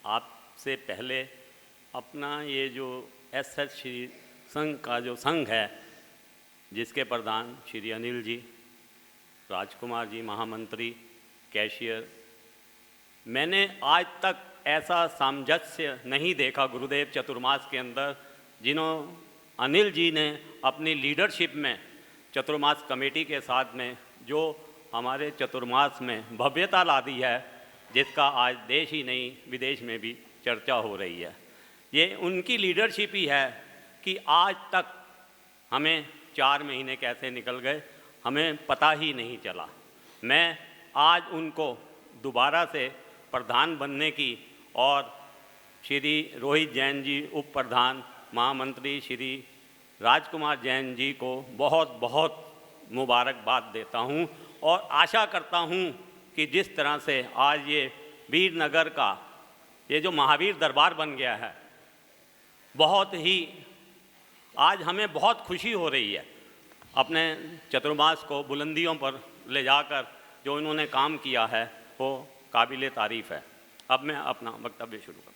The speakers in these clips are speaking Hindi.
आपसे पहले अपना ये जो एस श्री संघ का जो संघ है, जिसके प्रधान श्री अनिल जी, राजकुमार जी महामंत्री, कैशियर, मैंने आज तक ऐसा सामंजस्य नहीं देखा गुरुदेव चतुर्मास के अंदर, अनिल जी ने अपनी लीडरशिप में चतुर्मास कमेटी के साथ में जो हमारे चतुर्मास में भव्यता ला दी है, जिसका आज देश ही नहीं विदेश में भी चर्चा हो रही है। ये उनकी लीडरशिप ही है कि आज तक हमें 4 महीने कैसे निकल गए हमें पता ही नहीं चला। मैं आज उनको दोबारा से प्रधान बनने की और श्री रोहित जैन जी उप प्रधान, महामंत्री श्री राजकुमार जैन जी को बहुत बहुत मुबारकबाद देता हूं और आशा करता हूं कि जिस तरह से आज ये वीरनगर का ये जो महावीर दरबार बन गया है, बहुत ही आज हमें बहुत खुशी हो रही है। अपने चतुर्मास को बुलंदियों पर ले जाकर जो इन्होंने काम किया है वो काबिल तारीफ़ है। अब मैं अपना वक्तव्य शुरू करूँ।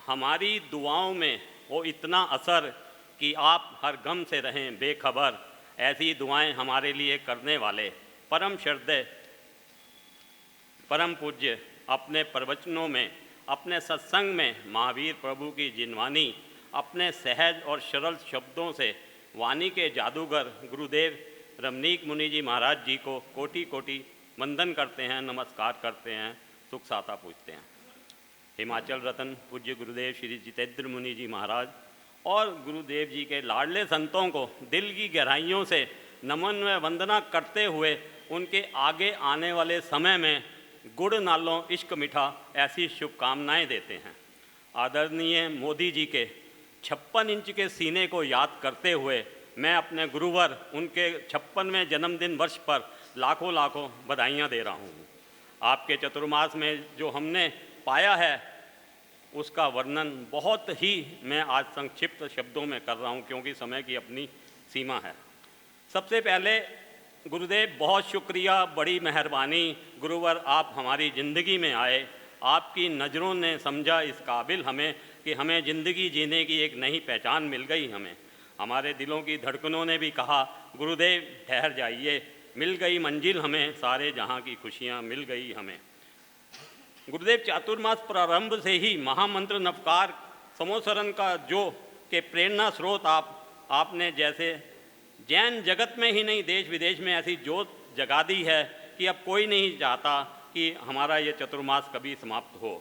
हमारी दुआओं में वो इतना असर कि आप हर गम से रहें बेखबर, ऐसी दुआएं हमारे लिए करने वाले परम श्रद्धेय परम पूज्य अपने प्रवचनों में, अपने सत्संग में महावीर प्रभु की जिनवानी अपने सहज और सरल शब्दों से वाणी के जादूगर गुरुदेव रमनीक मुनि जी महाराज जी को कोटि कोटि वंदन करते हैं, नमस्कार करते हैं, सुख साता पूछते हैं। हिमाचल रतन पूज्य गुरुदेव श्री जितेंद्र मुनि जी महाराज और गुरुदेव जी के लाडले संतों को दिल की गहराइयों से नमन व वंदना करते हुए उनके आगे आने वाले समय में गुड़ नालों इश्क मीठा ऐसी शुभकामनाएं देते हैं। आदरणीय मोदी जी के 56 इंच के सीने को याद करते हुए मैं अपने गुरुवर उनके 56वें जन्मदिन वर्ष पर लाखों लाखों बधाइयाँ दे रहा हूँ। आपके चतुर्मास में जो हमने पाया है उसका वर्णन बहुत ही मैं आज संक्षिप्त शब्दों में कर रहा हूँ, क्योंकि समय की अपनी सीमा है। सबसे पहले गुरुदेव बहुत शुक्रिया, बड़ी मेहरबानी गुरुवर, आप हमारी ज़िंदगी में आए, आपकी नज़रों ने समझा इस काबिल हमें कि हमें ज़िंदगी जीने की एक नई पहचान मिल गई। हमारे दिलों की धड़कनों ने भी कहा गुरुदेव ठहर जाइए, मिल गई मंजिल हमें, सारे जहाँ की खुशियाँ मिल गई हमें। गुरुदेव चातुर्मास प्रारंभ से ही महामंत्र नवकार समोसरण का जो के प्रेरणा स्रोत आपने जैसे जैन जगत में ही नहीं देश विदेश में ऐसी जोत जगा दी है कि अब कोई नहीं चाहता कि हमारा ये चतुर्मास कभी समाप्त हो।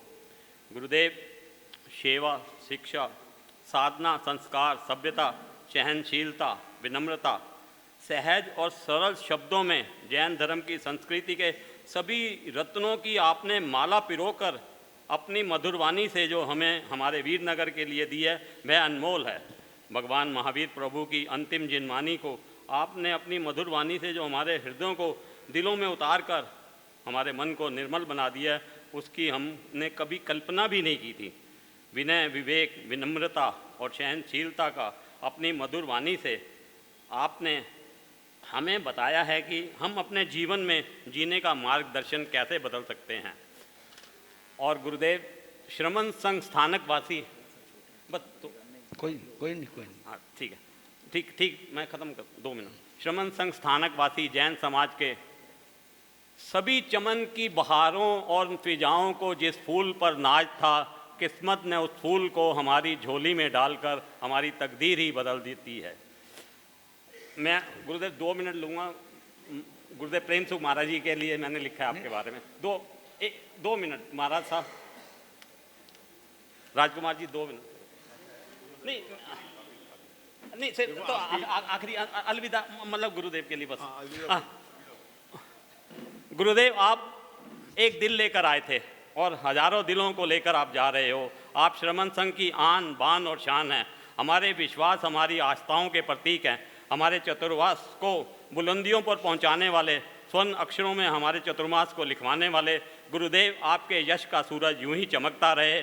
गुरुदेव सेवा, शिक्षा, साधना, संस्कार, सभ्यता, सहनशीलता, विनम्रता, सहज और सरल शब्दों में जैन धर्म की संस्कृति के सभी रत्नों की आपने माला पिरोकर अपनी मधुरवाणी से जो हमें हमारे वीरनगर के लिए दी है वह अनमोल है। भगवान महावीर प्रभु की अंतिम जिनवानी को आपने अपनी मधुरवाणी से जो हमारे हृदयों को दिलों में उतार कर हमारे मन को निर्मल बना दिया है, उसकी हमने कभी कल्पना भी नहीं की थी। विनय, विवेक, विनम्रता और सहनशीलता का अपनी मधुरवाणी से आपने हमें बताया है कि हम अपने जीवन में जीने का मार्गदर्शन कैसे बदल सकते हैं। और गुरुदेव श्रमण संघ स्थानक वासी, बस तो कोई नहीं हाँ ठीक है, ठीक मैं ख़त्म कर 2 मिनट। श्रमण संघ स्थानक वासी जैन समाज के सभी चमन की बहारों और फिजाओं को जिस फूल पर नाज था, किस्मत ने उस फूल को हमारी झोली में डालकर हमारी तकदीर ही बदल देती है। मैं गुरुदेव 2 मिनट लूँगा। गुरुदेव प्रेम सुख महाराज जी के लिए मैंने लिखा है आपके बारे में। 2 मिनट महाराज साहब। राजकुमार जी 2 मिनट। नहीं सिर्फ तो आखिरी अलविदा, मतलब गुरुदेव के लिए बस। गुरुदेव आप एक दिल लेकर आए थे और हजारों दिलों को लेकर आप जा रहे हो। आप श्रमण संघ की आन बान और शान हैं, हमारे विश्वास, हमारी आस्थाओं के प्रतीक हैं। हमारे चतुर्मास को बुलंदियों पर पहुंचाने वाले, स्वर्ण अक्षरों में हमारे चतुर्मास को लिखवाने वाले गुरुदेव, आपके यश का सूरज यूं ही चमकता रहे